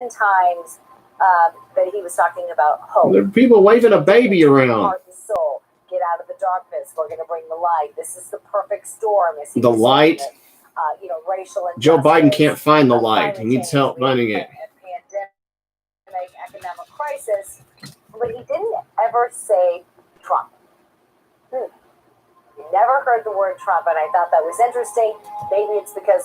times that he was talking about hope. There are people waving a baby around. Heart and soul, get out of the darkness. We're going to bring the light. This is the perfect storm. The light. Racial injustice. Joe Biden can't find the light. He needs help finding it. Pandemic, economic crisis, but he didn't ever say Trump. You never heard the word Trump, and I thought that was interesting. Maybe it's because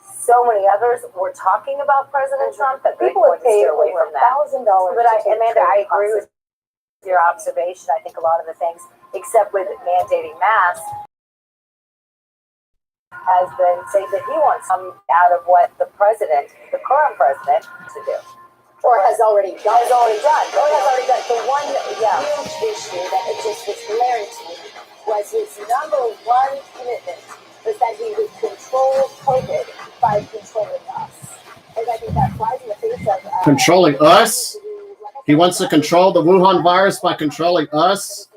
so many others were talking about President Trump that people have paid away from that. $1,000. But Amanda, I agree with your observation. I think a lot of the things, except with mandating masks, has been saying that he wants some out of what the current president, to do. Or has already done. The one huge issue that it just was glaring to me was his number one commitment was that he would control COVID by controlling us. And I think that flies in the face of... controlling us? He wants to control the Wuhan virus by controlling us?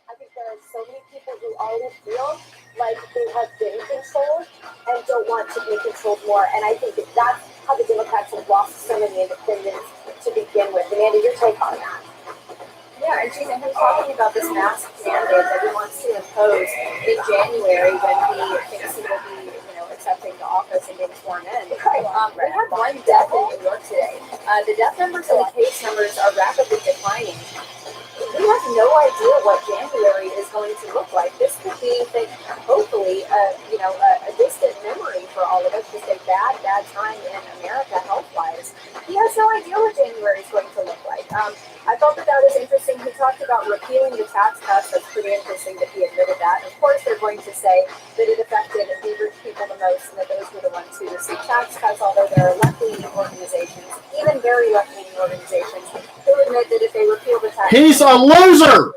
I think there are so many people who already feel like they have been controlled and don't want to be controlled more. And I think that's how the Democrats have lost so many independents to begin with. Amanda, your take on that? Yeah, and Gina, him talking about this mask mandate that he wants to impose in January when he thinks he will be, accepting the office and being sworn in. We had one death in New York today. The death numbers and the case numbers are rapidly declining. We have no idea what January is going to look like. This could be, hopefully, a distant memory for all of us. Just a bad time in America health-wise. He has no idea what January is going to look like. I thought that was interesting. He talked about repealing the tax cuts. That's pretty interesting that he admitted that. Of course, they're going to say that it affected the rich people the most and that those were the ones who received tax cuts, although there are left-leaning organizations, even very left-leaning organizations, who admit that if they repeal the tax He's a loser!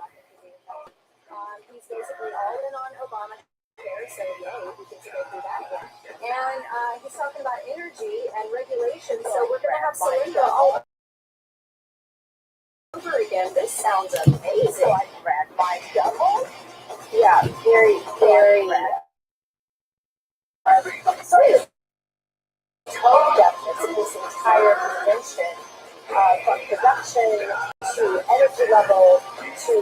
He's basically all in on Obamacare, so yay, we can go through that again. And he's talking about energy and regulation, so we're going to have Celinda all over again. This sounds amazing. So I read my double. Yeah, very, very. Sort of tone deafness in this entire convention, from production to energy level to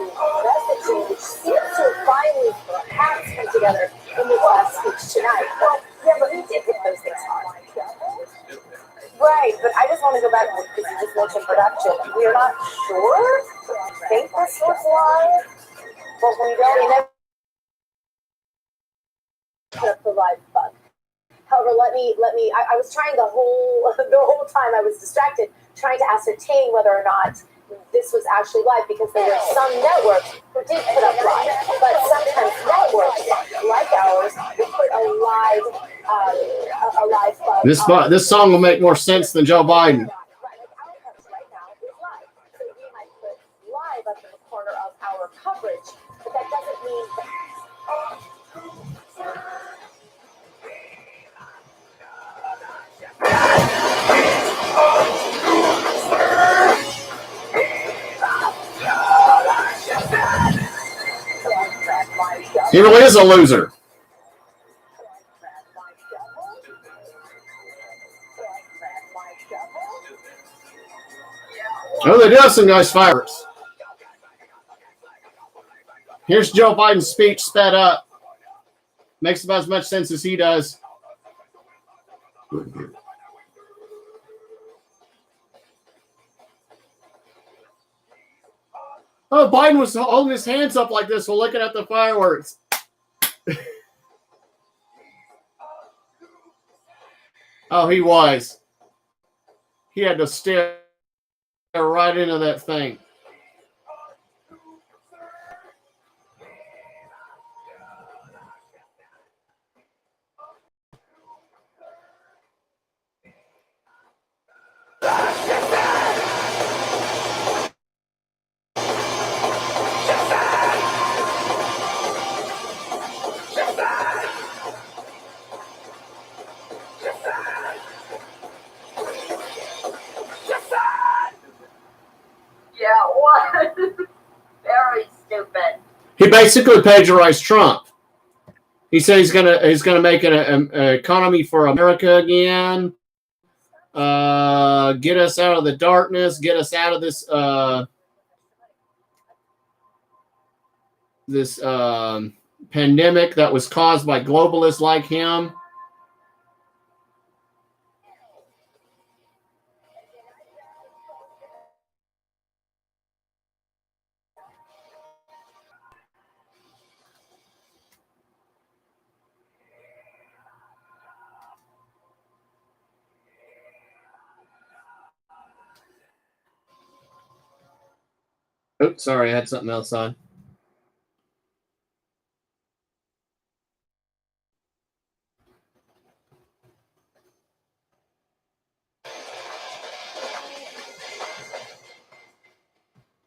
messaging, which seems to finally perhaps come together in this last speech tonight. But we did get those things hard. Right, but I just want to go back because you just mentioned production. We are not sure. I think this was live, but we don't know. The live bug. However, let me. I was trying the whole time. I was distracted trying to ascertain whether or not this was actually live because there were some networks who did put up live, but sometimes networks like ours will put a live bug. This song will make more sense than Joe Biden. Right, right now is live, so we might put live up in the corner of our coverage, but that doesn't mean that. He really is a loser. Oh, they do have some nice fireworks. Here's Joe Biden's speech sped up. Makes about as much sense as he does. Oh, Biden was holding his hands up like this while looking at the fireworks. Oh, he was. He had to stare right into that thing. Very stupid. He basically plagiarized Trump. He said he's gonna make an economy for America again. Get us out of the darkness. Get us out of this pandemic that was caused by globalists like him. Oops, sorry, I had something else on.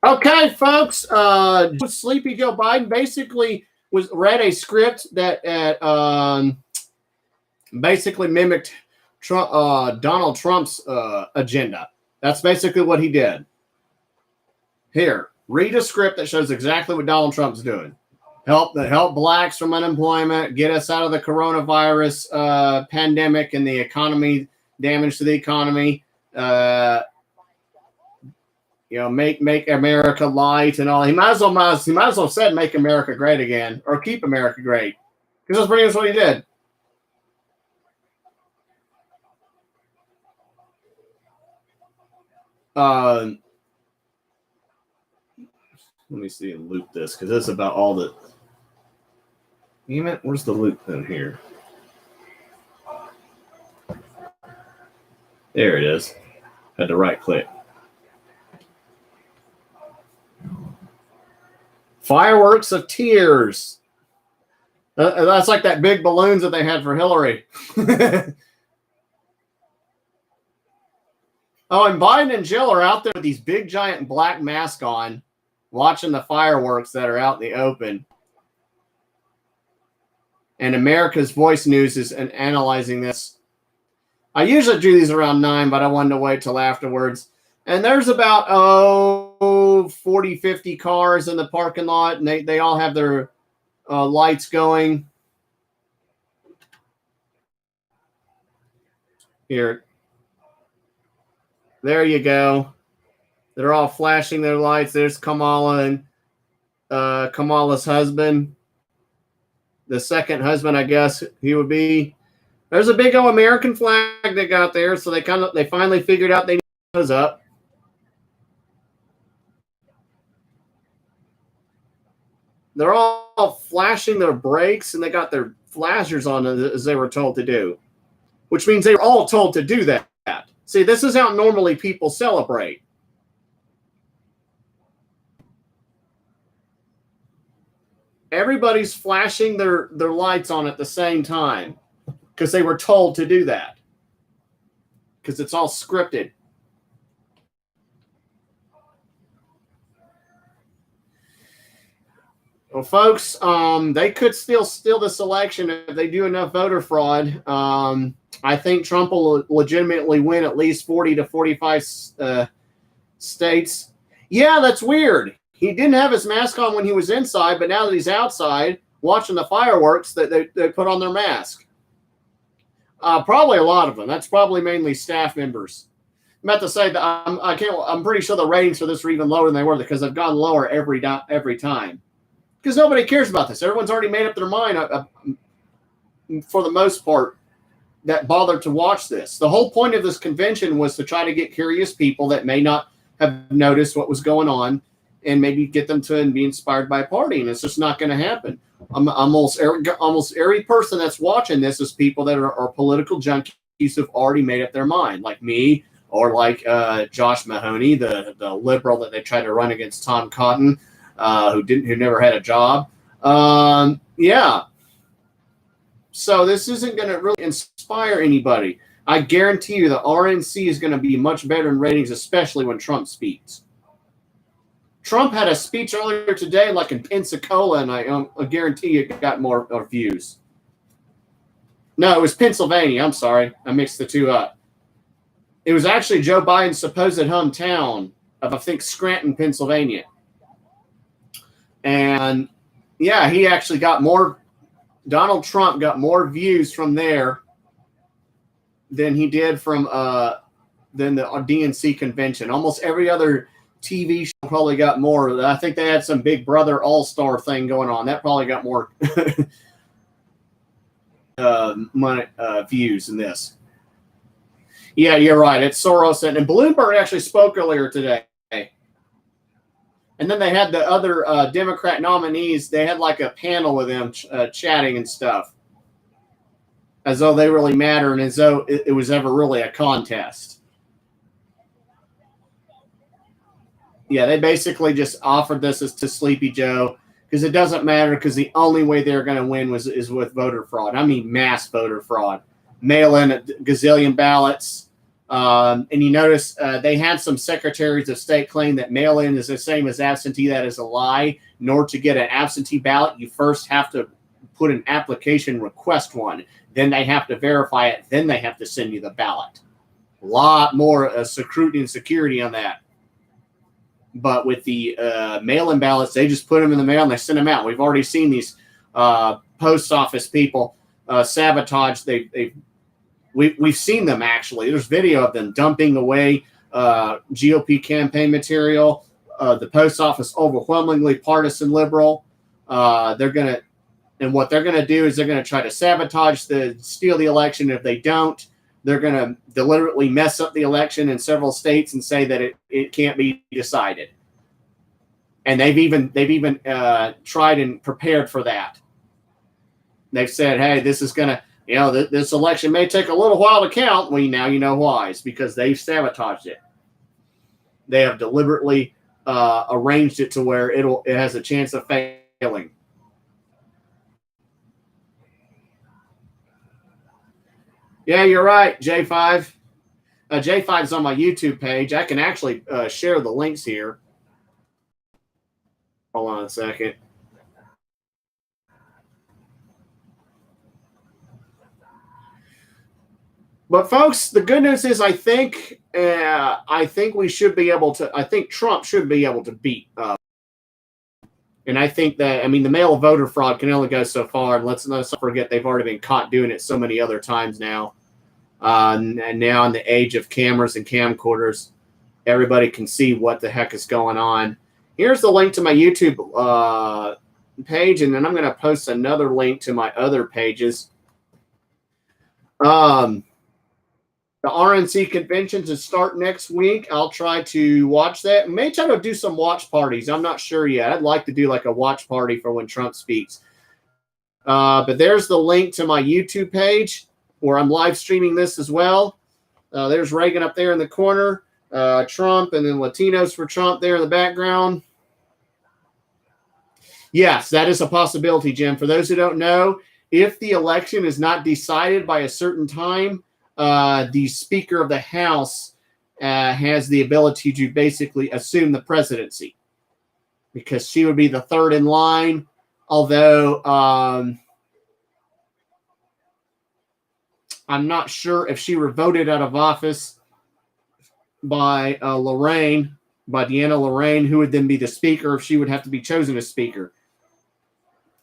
Okay, folks. Sleepy Joe Biden basically read a script that basically mimicked Donald Trump's agenda. That's basically what he did. Here, read a script that shows exactly what Donald Trump's doing. Help blacks from unemployment, get us out of the coronavirus pandemic and the economy, damage to the economy. Make America light and all. He might as well said make America great again or keep America great, because that's pretty much what he did. Let me see and loop this, because this is about all the. Where's the loop in here? There it is. Had to right click. Fireworks of tears. That's like that big balloons that they had for Hillary. Oh, and Biden and Jill are out there with these big giant black masks on, watching the fireworks that are out in the open. And America's Voice News is analyzing this. I usually do these around 9, but I wanted to wait till afterwards. And there's about 40, 50 cars in the parking lot, and they all have their lights going. Here. There you go. They're all flashing their lights. There's Kamala and Kamala's husband. The second husband, I guess he would be. There's a big old American flag they got there, so they finally figured out they need those up. They're all flashing their brakes, and they got their flashers on as they were told to do, which means they were all told to do that. See, this is how normally people celebrate. Everybody's flashing their lights on at the same time because they were told to do that, because it's all scripted. Well, folks, they could still steal this election if they do enough voter fraud. I think Trump will legitimately win at least 40 to 45 states. Yeah, that's weird. He didn't have his mask on when he was inside, but now that he's outside watching the fireworks, they put on their mask. Probably a lot of them. That's probably mainly staff members. I'm about to say that I'm pretty sure the ratings for this are even lower than they were, because they've gone lower every time. Because nobody cares about this. Everyone's already made up their mind, for the most part, that bothered to watch this. The whole point of this convention was to try to get curious people that may not have noticed what was going on, and maybe get them to be inspired by a party. And it's just not going to happen. Almost every person that's watching this is people that are political junkies who've already made up their mind, like me, or like Josh Mahoney, the liberal that they tried to run against Tom Cotton, who never had a job. Yeah. So this isn't going to really inspire anybody. I guarantee you the RNC is going to be much better in ratings, especially when Trump speaks. Trump had a speech earlier today like in Pensacola, and I guarantee you it got more views. No, it was Pennsylvania. I'm sorry. I mixed the two up. It was actually Joe Biden's supposed hometown of, I think, Scranton, Pennsylvania. And, yeah, he actually got more – Donald Trump got more views from there than he did from than the DNC convention. Almost every other TV show probably got more. I think they had some Big Brother All-Star thing going on. That probably got more views than this. Yeah, you're right. It's Soros. And Bloomberg actually spoke earlier today. And then they had the other Democrat nominees. They had like a panel with them chatting and stuff, as though they really matter and as though it was ever really a contest. Yeah, they basically just offered this as to Sleepy Joe because it doesn't matter because the only way they're going to win is with voter fraud. I mean, mass voter fraud. Mail in a gazillion ballots. And you notice they had some secretaries of state claim that mail-in is the same as absentee. That is a lie. In order to get an absentee ballot, you first have to put an application, request one. Then they have to verify it. Then they have to send you the ballot. A lot more scrutiny and security on that. But with the mail-in ballots, they just put them in the mail and they send them out. We've already seen these post office people sabotage. We've seen them actually. There's video of them dumping away GOP campaign material. The post office overwhelmingly partisan liberal. What they're gonna do is they're gonna try to steal the election. If they don't, they're gonna deliberately mess up the election in several states and say that it can't be decided. And they've even tried and prepared for that. They've said, "Hey, this is gonna." This election may take a little while to count. Well, now you know why. It's because they've sabotaged it. They have deliberately arranged it to where it has a chance of failing. Yeah, you're right, J5. J5's on my YouTube page. I can actually share the links here. Hold on a second. But folks, the good news is I think we should be able to. I think Trump should be able to beat. And I think that the mail voter fraud can only go so far. And let's not forget they've already been caught doing it so many other times now. And now in the age of cameras and camcorders, everybody can see what the heck is going on. Here's the link to my YouTube page, and then I'm going to post another link to my other pages. The RNC convention to start next week. I'll try to watch that. May try to do some watch parties. I'm not sure yet. I'd like to do like a watch party for when Trump speaks. But there's the link to my YouTube page where I'm live streaming this as well. There's Reagan up there in the corner. Trump and then Latinos for Trump there in the background. Yes, that is a possibility, Jim. For those who don't know, if the election is not decided by a certain time, the Speaker of the House has the ability to basically assume the presidency because she would be the third in line. Although I'm not sure if she were voted out of office by Deanna Lorraine, who would then be the Speaker if she would have to be chosen as Speaker.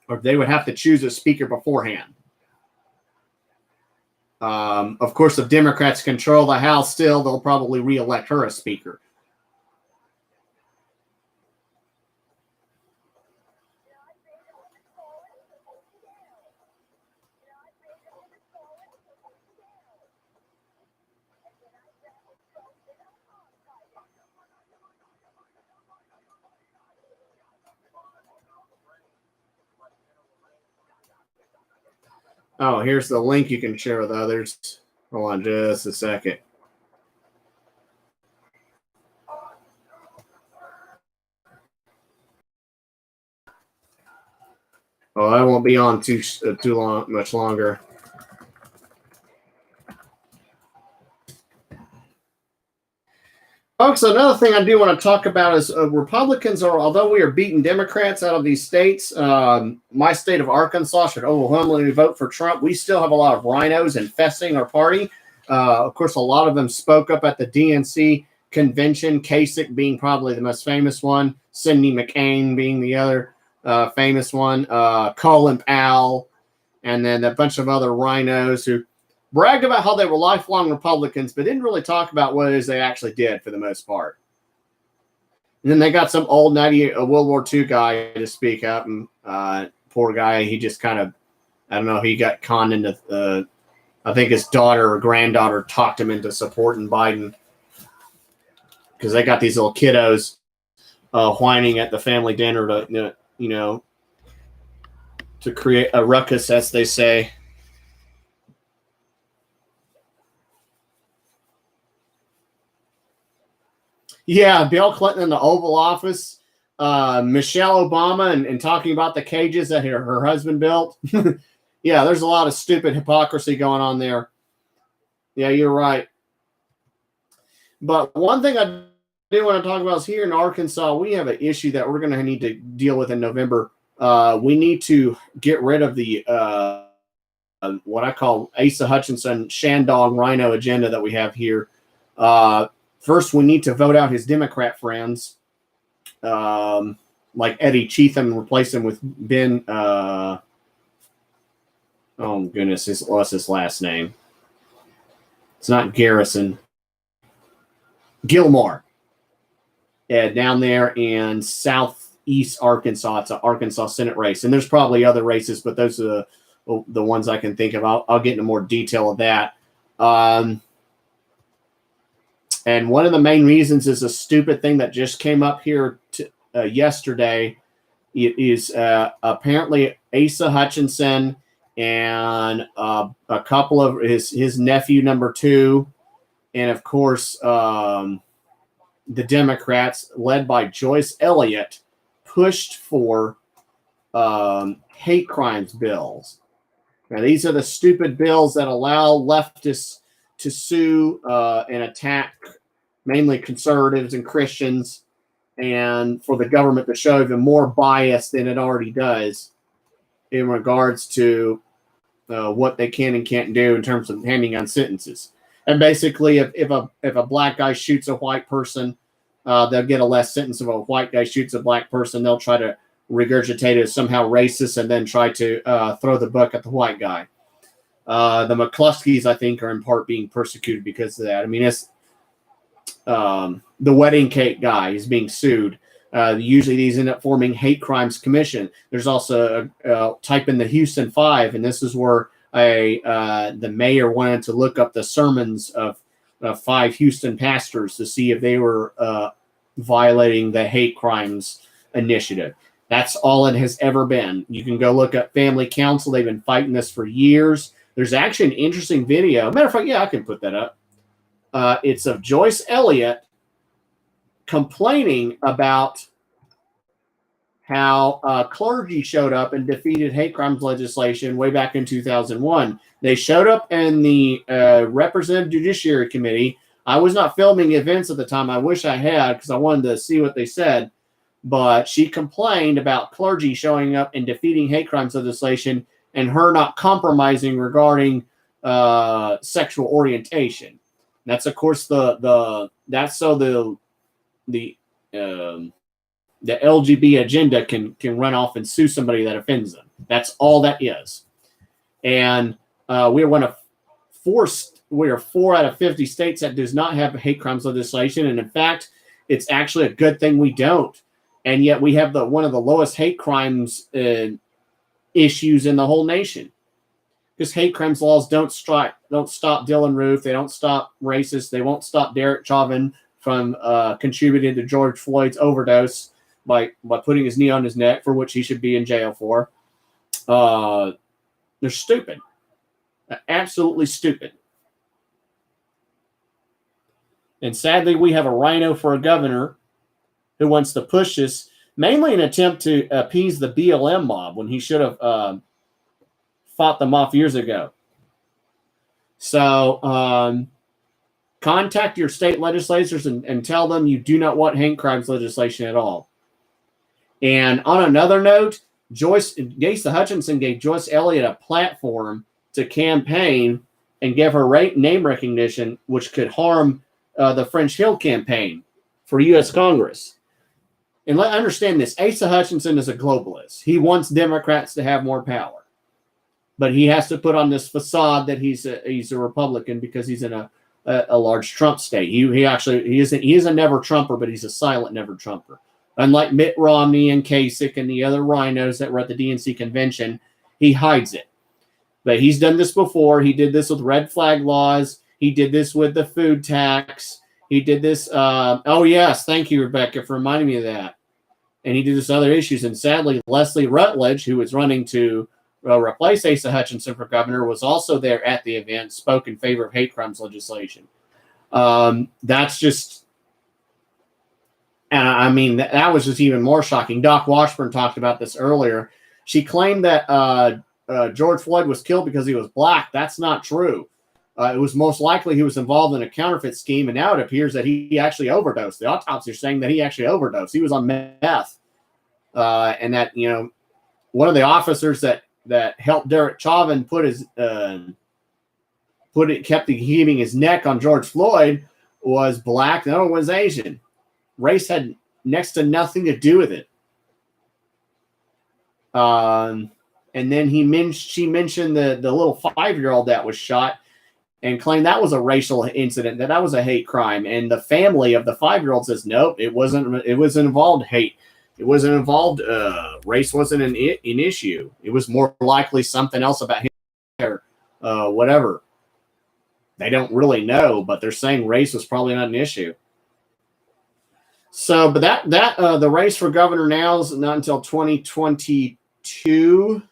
Or they would have to choose a Speaker beforehand. Of course, if Democrats control the House still, they'll probably reelect her as Speaker. Oh, here's the link you can share with others. Hold on just a second. Oh, I won't be on much longer. Folks, another thing I do want to talk about is Republicans although we are beating Democrats out of these states, my state of Arkansas should overwhelmingly vote for Trump. We still have a lot of rhinos infesting our party. Of course, a lot of them spoke up at the DNC convention, Kasich being probably the most famous one, Cindy McCain being the other famous one, Colin Powell, and then a bunch of other rhinos who bragged about how they were lifelong Republicans, but didn't really talk about what it is they actually did for the most part. And then they got some old World War II guy to speak up, and poor guy, he just kind of, I don't know, he got conned into, I think his daughter or granddaughter talked him into supporting Biden because they got these little kiddos whining at the family dinner to, to create a ruckus, as they say. Yeah, Bill Clinton in the Oval Office, Michelle Obama, and talking about the cages that her husband built. Yeah, there's a lot of stupid hypocrisy going on there. Yeah, you're right. But one thing I do want to talk about is here in Arkansas, we have an issue that we're going to need to deal with in November. We need to get rid of the what I call Asa Hutchinson Shandong Rhino agenda that we have here. First, we need to vote out his Democrat friends, like Eddie Cheatham, replace him with Ben. Oh goodness, what's his last name? It's not Garrison. Gilmore. Yeah, down there in southeast Arkansas. It's an Arkansas Senate race, and there's probably other races, but those are the ones I can think of. I'll get into more detail of that. And one of the main reasons is a stupid thing that just came up here yesterday. It is apparently Asa Hutchinson and a couple of his nephew, number 2, and of course the Democrats, led by Joyce Elliott, pushed for hate crimes bills. Now, these are the stupid bills that allow leftists to sue and attack mainly conservatives and Christians, and for the government to show even more bias than it already does in regards to what they can and can't do in terms of handing on sentences. And basically, if a black guy shoots a white person, they'll get a less sentence. If a white guy shoots a black person, they'll try to regurgitate it as somehow racist and then try to throw the book at the white guy. The McCluskeys, I think, are in part being persecuted because of that. I mean, it's the wedding cake guy is being sued. Usually these end up forming hate crimes commission. There's also type in the Houston 5, and this is where the mayor wanted to look up the sermons of 5 Houston pastors to see if they were violating the hate crimes initiative. That's all it has ever been. You can go look up Family Council. They've been fighting this for years. There's actually an interesting video. Matter of fact, yeah, I can put that up. It's of Joyce Elliott complaining about how clergy showed up and defeated hate crimes legislation way back in 2001. They showed up in the Representative Judiciary Committee. I was not filming events at the time. I wish I had, because I wanted to see what they said. But she complained about clergy showing up and defeating hate crimes legislation and her not compromising regarding sexual orientation. That's, of course, that's so the LGBT agenda can run off and sue somebody that offends them. That's all that is. And we are 4 out of 50 states that does not have hate crimes legislation. And in fact, it's actually a good thing we don't. And yet we have one of the lowest hate crimes issues in the whole nation. Because hate crimes laws don't stop Dylan Roof. They don't stop racists. They won't stop Derek Chauvin from contributing to George Floyd's overdose by putting his knee on his neck, for which he should be in jail for. They're stupid. Absolutely stupid. And sadly, we have a rhino for a governor who wants to push this, mainly in an attempt to appease the BLM mob when he should have fought them off years ago. So contact your state legislators and tell them you do not want hate crimes legislation at all. And on another note, Asa Hutchinson gave Joyce Elliott a platform to campaign and give her name recognition, which could harm the French Hill campaign for U.S. Congress. And understand this, Asa Hutchinson is a globalist. He wants Democrats to have more power. but he has to put on this facade that he's a Republican because he's in a large Trump state. He is a never Trumper, but he's a silent never Trumper. Unlike Mitt Romney and Kasich and the other rhinos that were at the DNC convention, he hides it. But he's done this before. He did this with red flag laws. He did this with the food tax. He did this. Oh, yes. Thank you, Rebecca, for reminding me of that. And he did this other issues. And sadly, Leslie Rutledge, who was running to replace Asa Hutchinson for governor, was also there at the event, spoke in favor of hate crimes legislation. That's just, I mean, that was just even more shocking. Doc Washburn talked about this earlier. She claimed that George Floyd was killed because he was black. That's not true. It was most likely he was involved in a counterfeit scheme, and now it appears that he actually overdosed. The autopsy is saying that he actually overdosed. He was on meth, and that, you know, one of the officers that helped Derek Chauvin kept keeping his neck on George Floyd was black. The other one was Asian. Race had next to nothing to do with it. And then she mentioned the little 5-year-old that was shot, and claimed that was a racial incident, that was a hate crime. And the family of the 5-year-old says, nope, it wasn't involved hate. It wasn't involved, race wasn't an issue. It was more likely something else about him or whatever. They don't really know, but they're saying race was probably not an issue. So, but the race for governor now is not until 2022.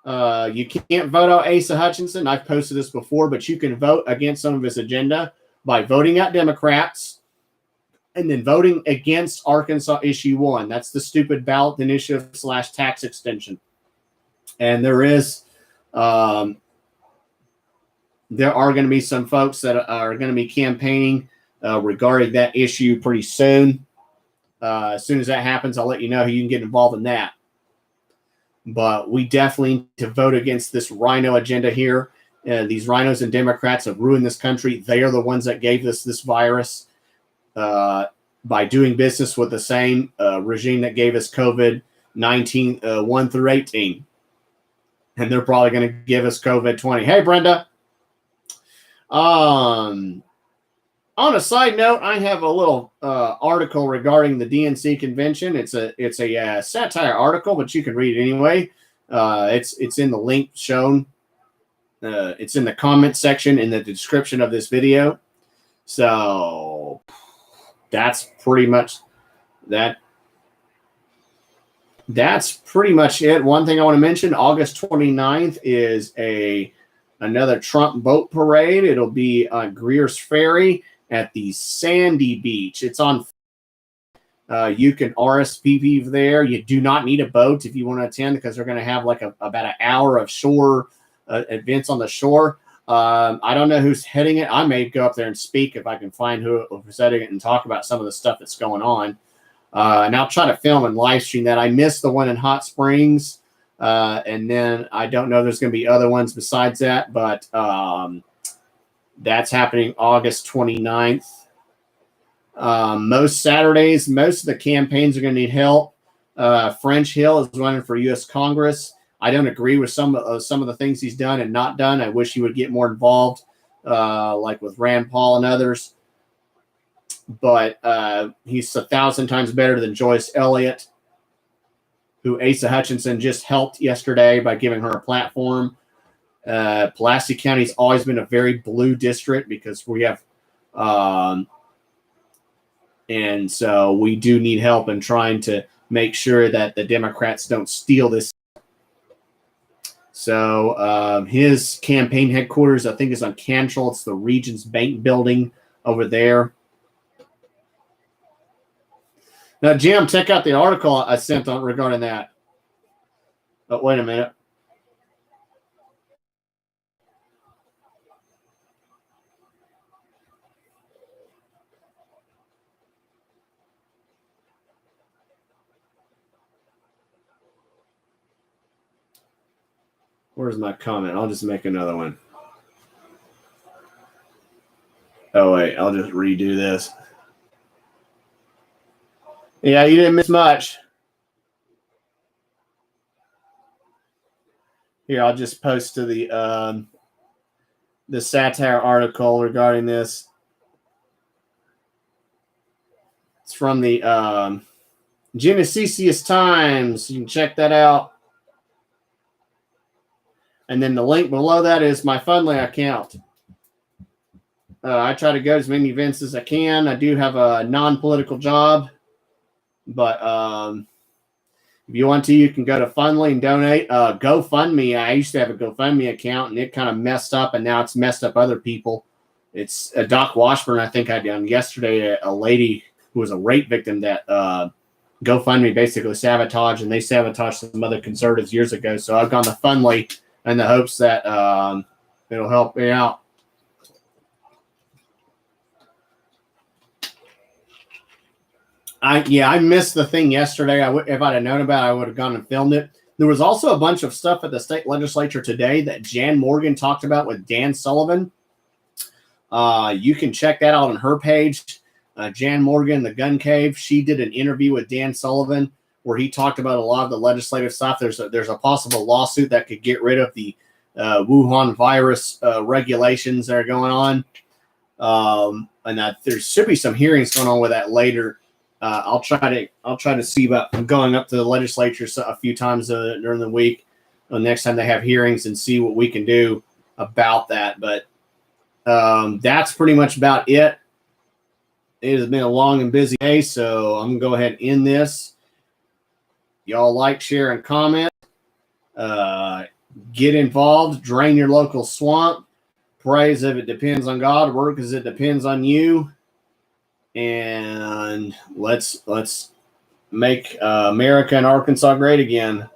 You can't vote out Asa Hutchinson. I've posted this before, but you can vote against some of his agenda by voting out Democrats and then voting against Arkansas Issue 1. That's the stupid ballot initiative / tax extension. And there are going to be some folks that are going to be campaigning regarding that issue pretty soon. As soon as that happens, I'll let you know how you can get involved in that. But we definitely need to vote against this rhino agenda here. These rhinos and Democrats have ruined this country. They are the ones that gave us this virus by doing business with the same regime that gave us COVID-19 1 through 18. And they're probably going to give us COVID-20. Hey, Brenda. On a side note, I have a little article regarding the DNC convention. It's a satire article, but you can read it anyway. It's in the link shown. It's in the comment section in the description of this video. So that's pretty much that. That's pretty much it. One thing I want to mention: August 29th is another Trump boat parade. It'll be on Greer's Ferry at the Sandy Beach. It's on. You can RSVP there. You do not need a boat if you want to attend, because they're going to have like about an hour of shore events on the shore. I don't know who's heading it. I may go up there and speak if I can find who's heading it and talk about some of the stuff that's going on. And I'll try to film and live stream that. I missed the one in Hot Springs. And then I don't know, there's going to be other ones besides that, but that's happening August 29th. Most Saturdays, most of the campaigns are going to need help. French Hill is running for U.S. Congress. I don't agree with some of the things he's done and not done. I wish he would get more involved, like with Rand Paul and others. But he's 1,000 times better than Joyce Elliott, who Asa Hutchinson just helped yesterday by giving her a platform. Pulaski County's always been a very blue district because we have, and so we do need help in trying to make sure that the Democrats don't steal this. So his campaign headquarters, I think, is on Cantrell. It's the Regions Bank building over there. Now, Jim, check out the article I sent on regarding that. But wait a minute. Where's my comment? I'll just make another one. Oh, wait. I'll just redo this. Yeah, you didn't miss much. Here, I'll just post to the satire article regarding this. It's from the Genesisius Times. You can check that out. And then the link below that is my Fundly account. I try to go to as many events as I can. I do have a non-political job, but if you want to, you can go to Fundly and donate. GoFundMe, I used to have a GoFundMe account, and it kind of messed up, and now it's messed up other people. It's Doc Washburn, I think I done yesterday, a lady who was a rape victim that GoFundMe basically sabotaged, and they sabotaged some other conservatives years ago. So I've gone to Fundly in the hopes that it'll help me out. I missed the thing yesterday. If I'd have known about it, I would have gone and filmed it. There was also a bunch of stuff at the state legislature today that Jan Morgan talked about with Dan Sullivan. You can check that out on her page. Jan Morgan, the Gun Cave, she did an interview with Dan Sullivan where he talked about a lot of the legislative stuff. There's a possible lawsuit that could get rid of the Wuhan virus regulations that are going on, and that there should be some hearings going on with that later. I'll try to see about going up to the legislature a few times during the week, next time they have hearings, and see what we can do about that. But that's pretty much about it. It has been a long and busy day, so I'm gonna go ahead and end this. Y'all like, share, and comment. Get involved. Drain your local swamp. Pray as if it depends on God. Work as it depends on you. And let's make America and Arkansas great again.